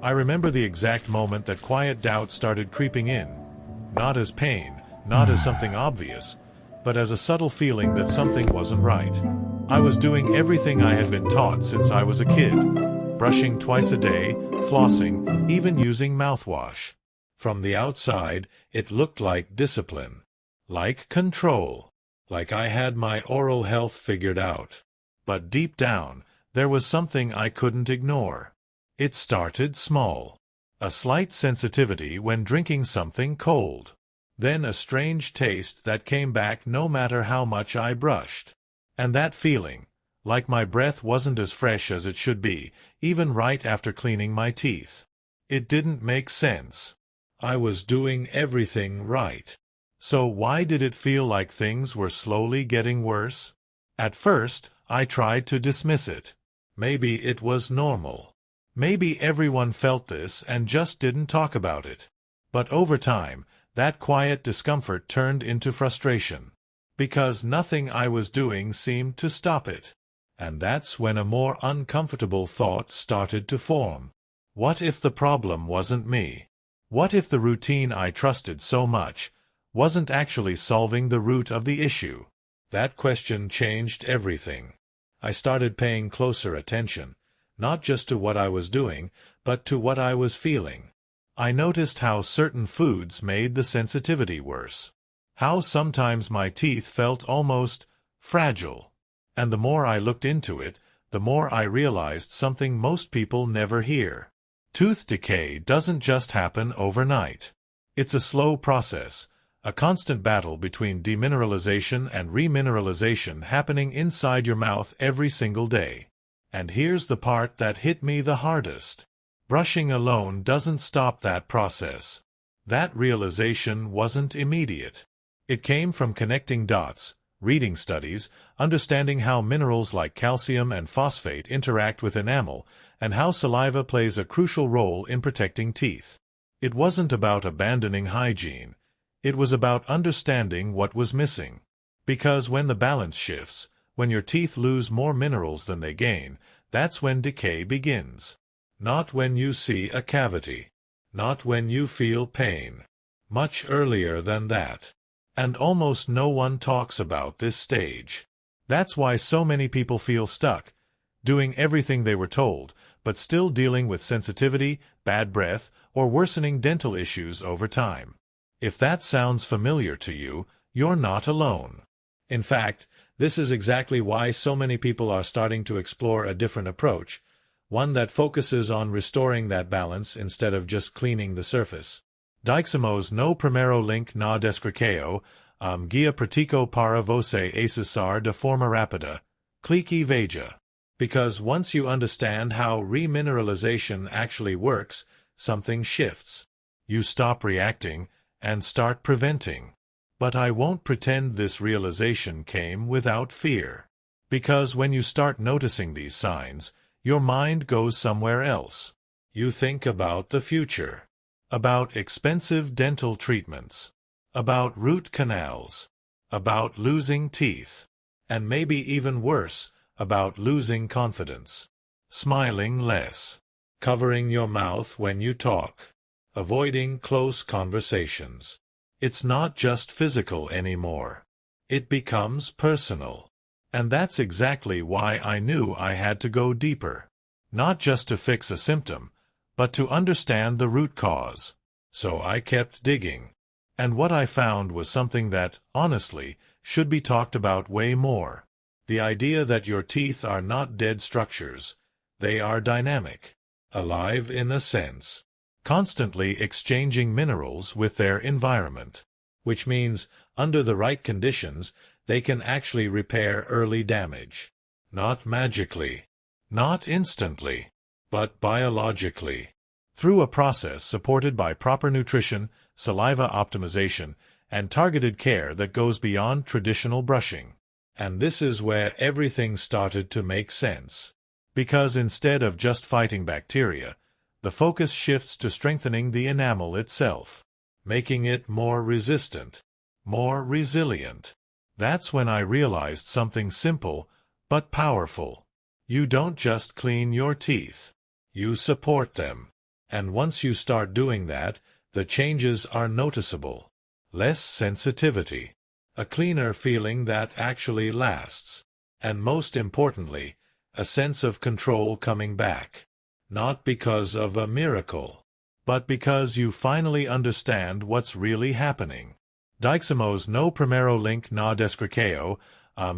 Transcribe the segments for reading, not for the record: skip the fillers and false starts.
I remember the exact moment that quiet doubt started creeping in. Not as pain, not as something obvious, but as a subtle feeling that something wasn't right. I was doing everything I had been taught since I was a kid. Brushing twice a day, flossing, even using mouthwash. From the outside, it looked like discipline. Like control. Like I had my oral health figured out. But deep down, there was something I couldn't ignore. It started small. A slight sensitivity when drinking something cold. Then a strange taste that came back no matter how much I brushed. And that feeling, like my breath wasn't as fresh as it should be, even right after cleaning my teeth. It didn't make sense. I was doing everything right. So why did it feel like things were slowly getting worse? At first, I tried to dismiss it. Maybe it was normal. Maybe everyone felt this and just didn't talk about it. But over time, that quiet discomfort turned into frustration. Because nothing I was doing seemed to stop it. And that's when a more uncomfortable thought started to form. What if the problem wasn't me? What if the routine I trusted so much wasn't actually solving the root of the issue? That question changed everything. I started paying closer attention, not just to what I was doing, but to what I was feeling. I noticed how certain foods made the sensitivity worse. How sometimes my teeth felt almost fragile. And the more I looked into it, the more I realized something most people never hear. Tooth decay doesn't just happen overnight. It's a slow process, a constant battle between demineralization and remineralization happening inside your mouth every single day. And here's the part that hit me the hardest. Brushing alone doesn't stop that process. That realization wasn't immediate. It came from connecting dots, reading studies, understanding how minerals like calcium and phosphate interact with enamel, and how saliva plays a crucial role in protecting teeth. It wasn't about abandoning hygiene. It was about understanding what was missing. Because when the balance shifts, when your teeth lose more minerals than they gain, that's when decay begins. Not when you see a cavity. Not when you feel pain. Much earlier than that. And almost no one talks about this stage. That's why so many people feel stuck, doing everything they were told, but still dealing with sensitivity, bad breath, or worsening dental issues over time. If that sounds familiar to you, you're not alone. In fact, this is exactly why so many people are starting to explore a different approach, one that focuses on restoring that balance instead of just cleaning the surface. Deiximos no primeiro link na descrição, guia pratico para você acessar de forma rápida. Clique e veja. Because once you understand how remineralization actually works, something shifts. You stop reacting and start preventing. But I won't pretend this realization came without fear. Because when you start noticing these signs, your mind goes somewhere else. You think about the future. About expensive dental treatments. About root canals. About losing teeth. And maybe even worse, about losing confidence. Smiling less. Covering your mouth when you talk. Avoiding close conversations. It's not just physical anymore. It becomes personal. And that's exactly why I knew I had to go deeper. Not just to fix a symptom, but to understand the root cause. So I kept digging. And what I found was something that, honestly, should be talked about way more. The idea that your teeth are not dead structures. They are dynamic. Alive in a sense. Constantly exchanging minerals with their environment. Which means, under the right conditions, they can actually repair early damage. Not magically. Not instantly. But biologically. Through a process supported by proper nutrition, saliva optimization, and targeted care that goes beyond traditional brushing. And this is where everything started to make sense. Because instead of just fighting bacteria, the focus shifts to strengthening the enamel itself, making it more resistant, more resilient. That's when I realized something simple, but powerful. You don't just clean your teeth. You support them. And once you start doing that, the changes are noticeable. Less sensitivity. A cleaner feeling that actually lasts. And most importantly, a sense of control coming back. Not because of a miracle, but because you finally understand what's really happening. Deiximos no primeiro link na descrição,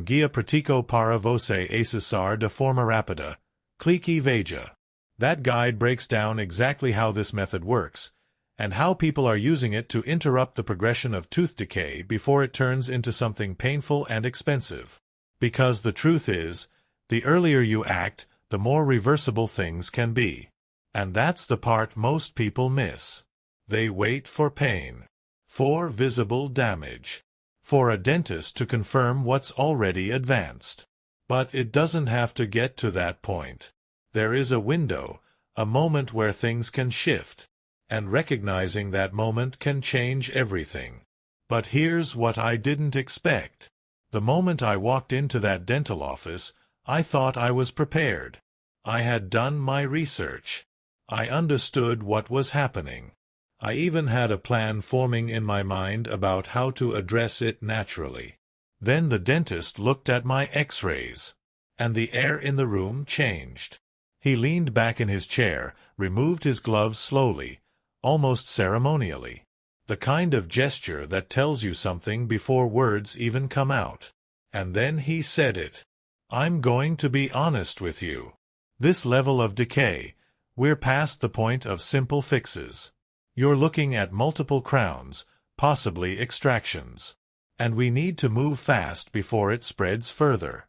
guia pratico para você acessar de forma rápida. Clique e veja. That guide breaks down exactly how this method works, and how people are using it to interrupt the progression of tooth decay before it turns into something painful and expensive. Because the truth is, the earlier you act, the more reversible things can be. And that's the part most people miss. They wait for pain, for visible damage, for a dentist to confirm what's already advanced. But it doesn't have to get to that point. There is a window, a moment where things can shift, and recognizing that moment can change everything. But here's what I didn't expect. The moment I walked into that dental office, I thought I was prepared. I had done my research. I understood what was happening. I even had a plan forming in my mind about how to address it naturally. Then the dentist looked at my X-rays, and the air in the room changed. He leaned back in his chair, removed his gloves slowly, almost ceremonially. The kind of gesture that tells you something before words even come out. And then he said it. I'm going to be honest with you. This level of decay, we're past the point of simple fixes. You're looking at multiple crowns, possibly extractions. And we need to move fast before it spreads further.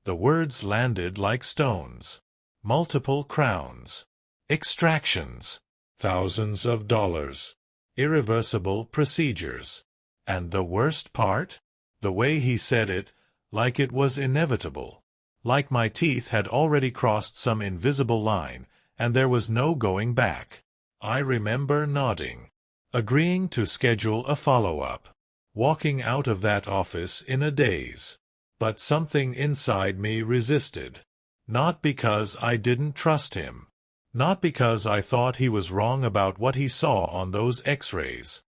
The words landed like stones. Multiple crowns. Extractions. Thousands of dollars. Irreversible procedures. And the worst part? The way he said it, like it was inevitable. Like my teeth had already crossed some invisible line, and there was no going back. I remember nodding, agreeing to schedule a follow-up, walking out of that office in a daze. But something inside me resisted. Not because I didn't trust him. Not because I thought he was wrong about what he saw on those X-rays.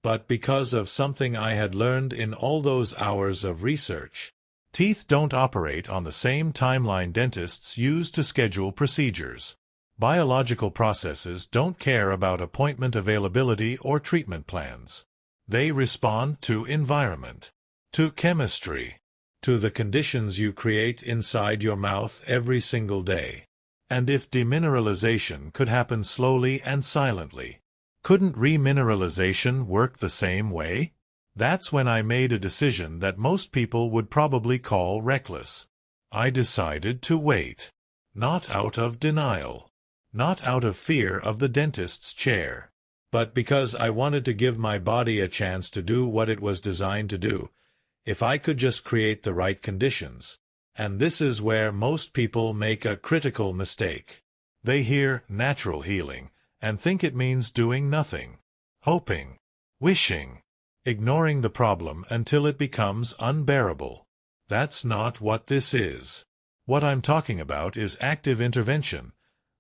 But because of something I had learned in all those hours of research. Teeth don't operate on the same timeline dentists use to schedule procedures. Biological processes don't care about appointment availability or treatment plans. They respond to environment, to chemistry, to the conditions you create inside your mouth every single day. And if demineralization could happen slowly and silently, couldn't remineralization work the same way? That's when I made a decision that most people would probably call reckless. I decided to wait. Not out of denial. Not out of fear of the dentist's chair. But because I wanted to give my body a chance to do what it was designed to do, if I could just create the right conditions. And this is where most people make a critical mistake. They hear natural healing and think it means doing nothing, hoping, wishing, ignoring the problem until it becomes unbearable. That's not what this is. What I'm talking about is active intervention,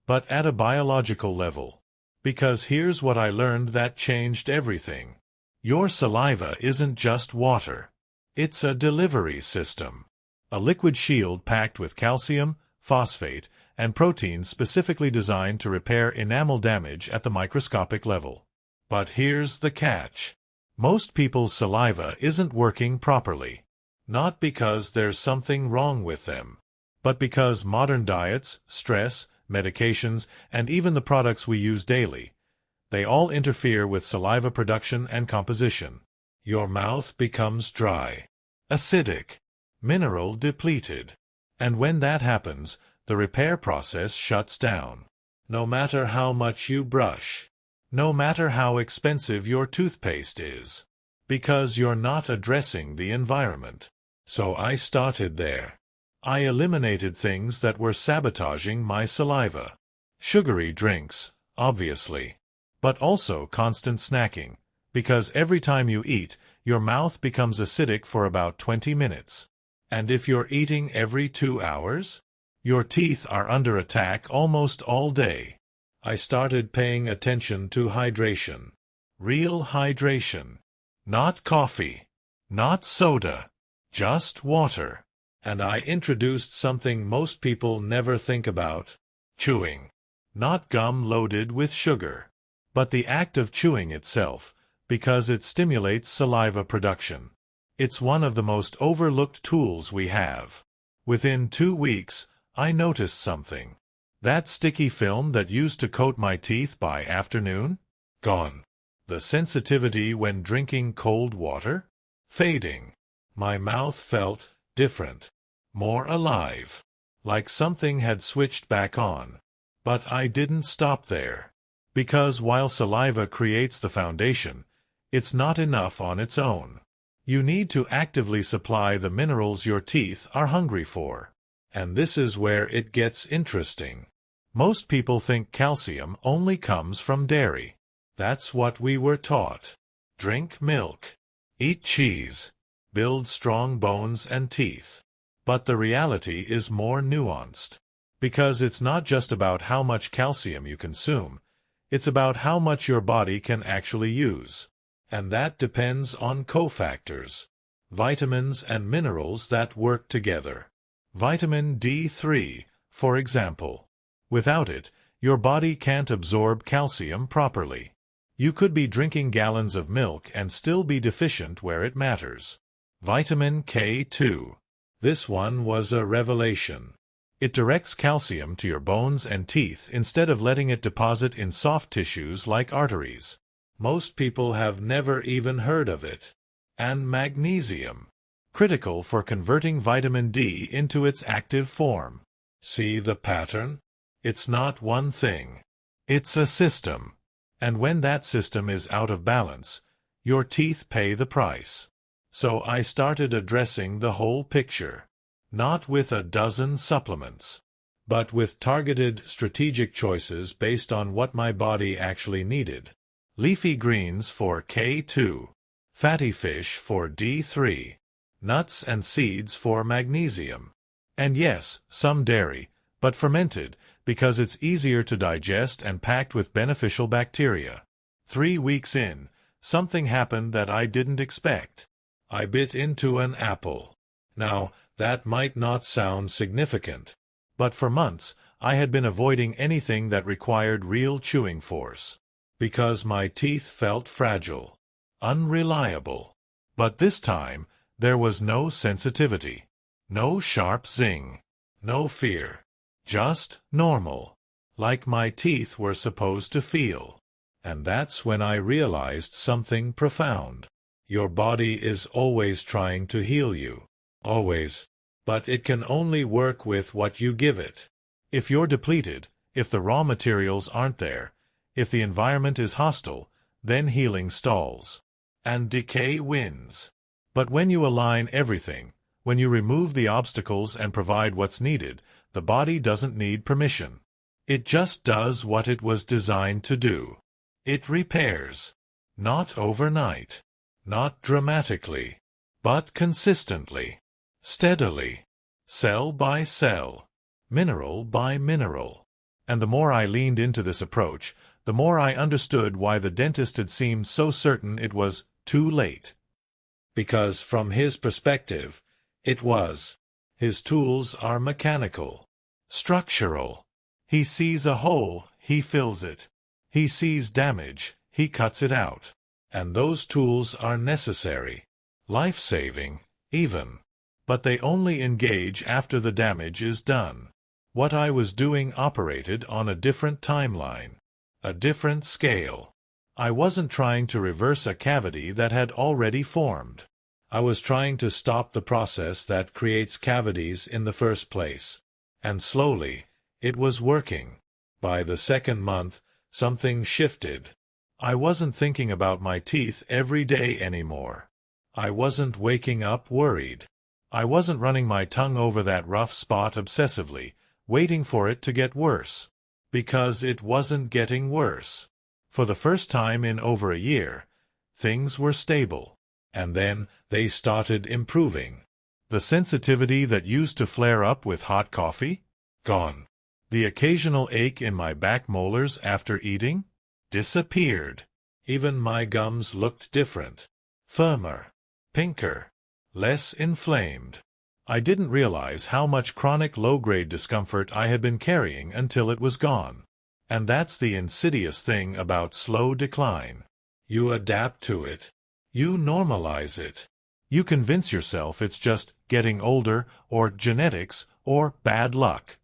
but at a biological level. Because here's what I learned that changed everything. Your saliva isn't just water. It's a delivery system. A liquid shield packed with calcium, phosphate, and proteins specifically designed to repair enamel damage at the microscopic level. But here's the catch. Most people's saliva isn't working properly. Not because there's something wrong with them, but because modern diets, stress, medications, and even the products we use daily, they all interfere with saliva production and composition. Your mouth becomes dry, acidic, mineral depleted. And when that happens, the repair process shuts down. No matter how much you brush, no matter how expensive your toothpaste is, because you're not addressing the environment. So I started there. I eliminated things that were sabotaging my saliva. Sugary drinks, obviously. But also constant snacking, because every time you eat, your mouth becomes acidic for about 20 minutes. And if you're eating every 2 hours, your teeth are under attack almost all day. I started paying attention to hydration. Real hydration. Not coffee. Not soda. Just water. And I introduced something most people never think about. Chewing. Not gum loaded with sugar, but the act of chewing itself, because it stimulates saliva production. It's one of the most overlooked tools we have. Within 2 weeks, I noticed something. That sticky film that used to coat my teeth by afternoon? Gone. The sensitivity when drinking cold water? Fading. My mouth felt different. More alive. Like something had switched back on. But I didn't stop there. Because while saliva creates the foundation, it's not enough on its own. You need to actively supply the minerals your teeth are hungry for. And this is where it gets interesting. Most people think calcium only comes from dairy. That's what we were taught. Drink milk. Eat cheese. Build strong bones and teeth. But the reality is more nuanced. Because it's not just about how much calcium you consume. It's about how much your body can actually use. And that depends on cofactors. Vitamins and minerals that work together. Vitamin D3, for example. Without it, your body can't absorb calcium properly. You could be drinking gallons of milk and still be deficient where it matters. Vitamin K2. This one was a revelation. It directs calcium to your bones and teeth instead of letting it deposit in soft tissues like arteries. Most people have never even heard of it. And magnesium. Critical for converting vitamin D into its active form. See the pattern? It's not one thing. It's a system. And when that system is out of balance, your teeth pay the price. So I started addressing the whole picture. Not with a dozen supplements, but with targeted strategic choices based on what my body actually needed. Leafy greens for K2, fatty fish for D3, nuts and seeds for magnesium. And yes, some dairy, but fermented, because it's easier to digest and packed with beneficial bacteria. 3 weeks in, something happened that I didn't expect. I bit into an apple. Now, that might not sound significant, but for months I had been avoiding anything that required real chewing force. Because my teeth felt fragile, unreliable. But this time, there was no sensitivity, no sharp zing, no fear. Just normal, like my teeth were supposed to feel. And that's when I realized something profound. Your body is always trying to heal you. Always. But it can only work with what you give it. If you're depleted, if the raw materials aren't there, if the environment is hostile, then healing stalls. And decay wins. But when you align everything, when you remove the obstacles and provide what's needed, the body doesn't need permission. It just does what it was designed to do. It repairs. Not overnight. Not dramatically. But consistently. Steadily. Cell by cell. Mineral by mineral. And the more I leaned into this approach, the more I understood why the dentist had seemed so certain it was too late. Because from his perspective, it was. His tools are mechanical. Structural. He sees a hole, he fills it. He sees damage, he cuts it out. And those tools are necessary. Life-saving, even. But they only engage after the damage is done. What I was doing operated on a different timeline. A different scale. I wasn't trying to reverse a cavity that had already formed. I was trying to stop the process that creates cavities in the first place. And slowly, it was working. By the second month, something shifted. I wasn't thinking about my teeth every day anymore. I wasn't waking up worried. I wasn't running my tongue over that rough spot obsessively, waiting for it to get worse. Because it wasn't getting worse. For the first time in over a year, things were stable. And then they started improving. The sensitivity that used to flare up with hot coffee? Gone. The occasional ache in my back molars after eating disappeared. Even my gums looked different. Firmer. Pinker. Less inflamed. I didn't realize how much chronic low-grade discomfort I had been carrying until it was gone. And that's the insidious thing about slow decline. You adapt to it. You normalize it. You convince yourself it's just getting older, or genetics, or bad luck.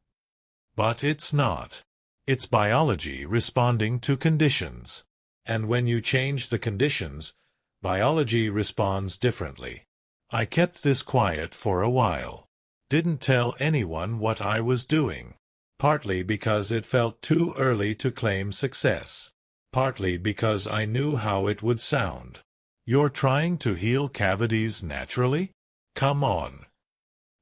But it's not. It's biology responding to conditions. And when you change the conditions, biology responds differently. I kept this quiet for a while. Didn't tell anyone what I was doing. Partly because it felt too early to claim success. Partly because I knew how it would sound. You're trying to heal cavities naturally? Come on.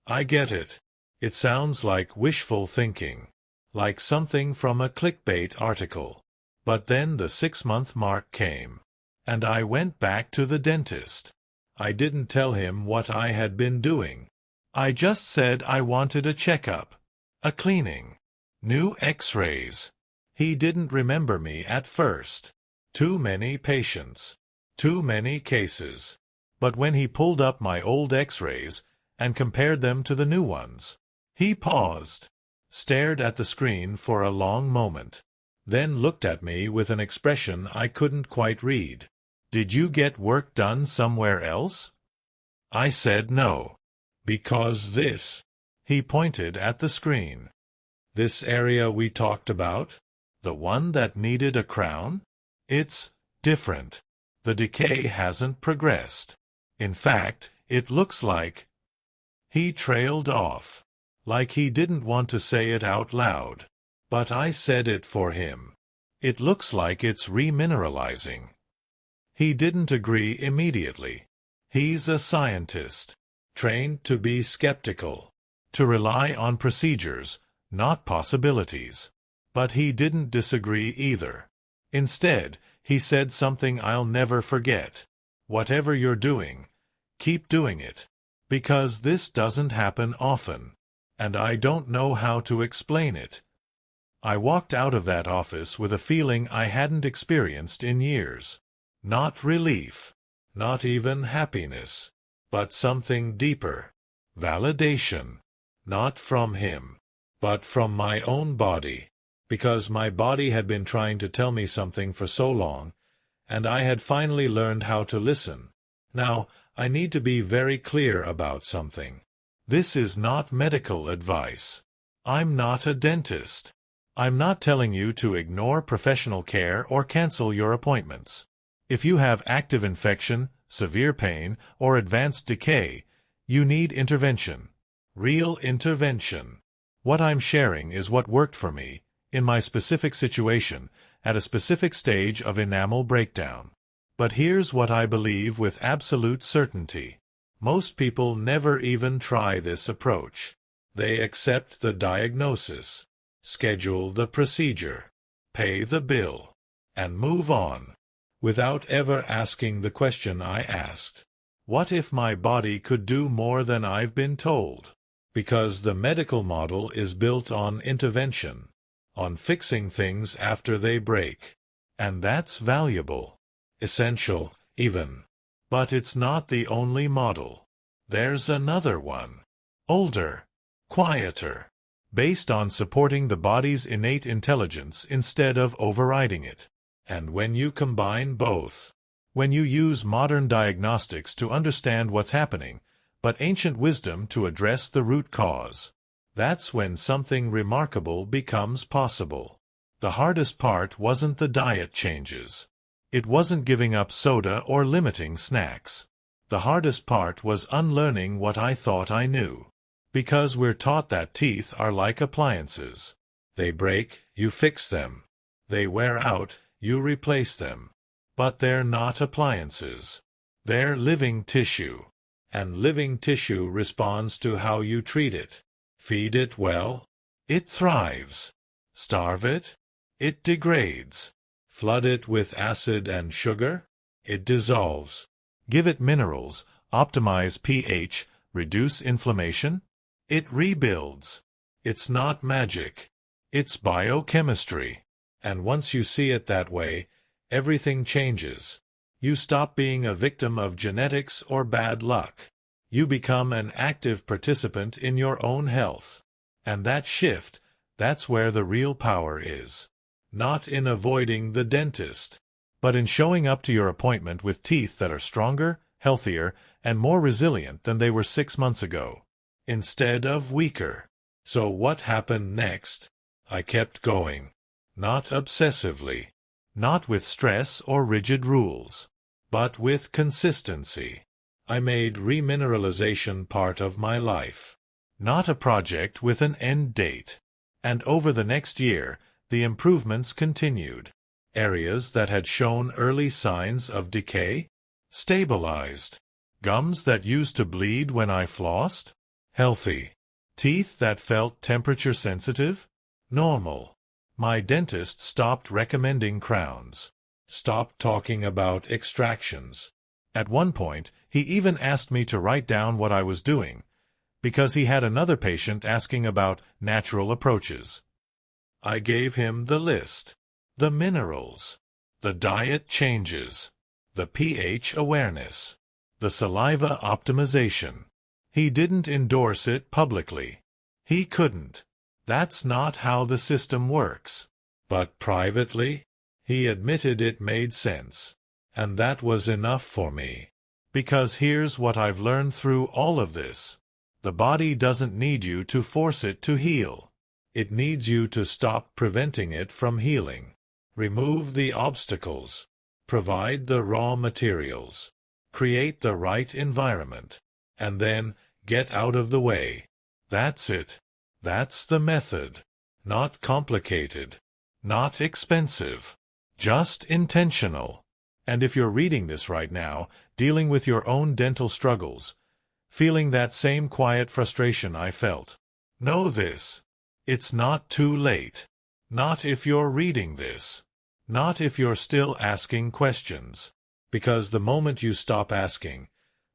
I get it. It sounds like wishful thinking. Like something from a clickbait article. But then the 6-month mark came. And I went back to the dentist. I didn't tell him what I had been doing. I just said I wanted a checkup. A cleaning. New X-rays. He didn't remember me at first. Too many patients. Too many cases. But when he pulled up my old X-rays and compared them to the new ones, he paused, stared at the screen for a long moment, then looked at me with an expression I couldn't quite read. Did you get work done somewhere else? I said no. Because this. He pointed at the screen. This area we talked about? The one that needed a crown? It's different. The decay hasn't progressed. In fact, it looks like... He trailed off. Like he didn't want to say it out loud. But I said it for him. It looks like it's remineralizing. He didn't agree immediately. He's a scientist. Trained to be skeptical. To rely on procedures, not possibilities. But he didn't disagree either. Instead, he said something I'll never forget. Whatever you're doing, keep doing it. Because this doesn't happen often. And I don't know how to explain it. I walked out of that office with a feeling I hadn't experienced in years. Not relief. Not even happiness. But something deeper. Validation. Not from him. But from my own body. Because my body had been trying to tell me something for so long, and I had finally learned how to listen. Now, I need to be very clear about something. This is not medical advice. I'm not a dentist. I'm not telling you to ignore professional care or cancel your appointments. If you have active infection, severe pain, or advanced decay, you need intervention. Real intervention. What I'm sharing is what worked for me, in my specific situation, at a specific stage of enamel breakdown. But here's what I believe with absolute certainty. Most people never even try this approach. They accept the diagnosis, schedule the procedure, pay the bill, and move on, without ever asking the question I asked. What if my body could do more than I've been told? Because the medical model is built on intervention, on fixing things after they break. And that's valuable. Essential, even. But it's not the only model. There's another one. Older. Quieter. Based on supporting the body's innate intelligence instead of overriding it. And when you combine both, when you use modern diagnostics to understand what's happening, but ancient wisdom to address the root cause, that's when something remarkable becomes possible. The hardest part wasn't the diet changes. It wasn't giving up soda or limiting snacks. The hardest part was unlearning what I thought I knew. Because we're taught that teeth are like appliances. They break, you fix them. They wear out, you replace them. But they're not appliances. They're living tissue. And living tissue responds to how you treat it. Feed it well, it thrives. Starve it, it degrades. Flood it with acid and sugar, it dissolves. Give it minerals, optimize pH, reduce inflammation, it rebuilds. It's not magic. It's biochemistry. And once you see it that way, everything changes. You stop being a victim of genetics or bad luck. You become an active participant in your own health. And that shift, that's where the real power is. Not in avoiding the dentist, but in showing up to your appointment with teeth that are stronger, healthier, and more resilient than they were 6 months ago, instead of weaker. So what happened next? I kept going. Not obsessively. Not with stress or rigid rules. But with consistency. I made remineralization part of my life. Not a project with an end date. And over the next year, the improvements continued. Areas that had shown early signs of decay stabilized. Gums that used to bleed when I flossed healthy. Teeth that felt temperature sensitive normal. My dentist stopped recommending crowns. Stopped talking about extractions. At one point, he even asked me to write down what I was doing, because he had another patient asking about natural approaches. I gave him the list. The minerals. The diet changes. The pH awareness. The saliva optimization. He didn't endorse it publicly. He couldn't. That's not how the system works. But privately, he admitted it made sense. And that was enough for me. Because here's what I've learned through all of this. The body doesn't need you to force it to heal. It needs you to stop preventing it from healing. Remove the obstacles. Provide the raw materials. Create the right environment. And then get out of the way. That's it. That's the method. Not complicated. Not expensive. Just intentional. And if you're reading this right now, dealing with your own dental struggles, feeling that same quiet frustration I felt, know this. It's not too late. Not if you're reading this. Not if you're still asking questions. Because the moment you stop asking,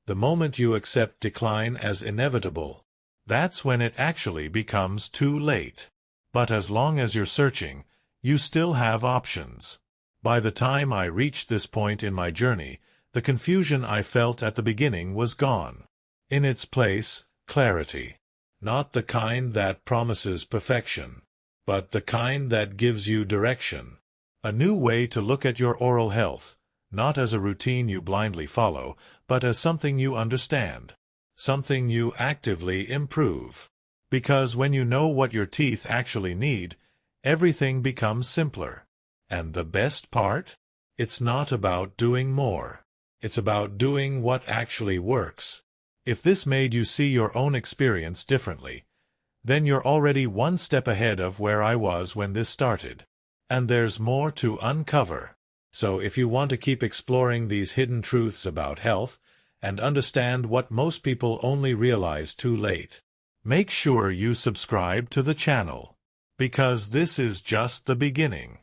the moment you accept decline as inevitable, that's when it actually becomes too late. But as long as you're searching, you still have options. By the time I reached this point in my journey, the confusion I felt at the beginning was gone. In its place, clarity. Not the kind that promises perfection, but the kind that gives you direction. A new way to look at your oral health, not as a routine you blindly follow, but as something you understand. Something you actively improve. Because when you know what your teeth actually need, everything becomes simpler. And the best part? It's not about doing more. It's about doing what actually works. If this made you see your own experience differently, then you're already one step ahead of where I was when this started. And there's more to uncover. So if you want to keep exploring these hidden truths about health, and understand what most people only realize too late, make sure you subscribe to the channel. Because this is just the beginning.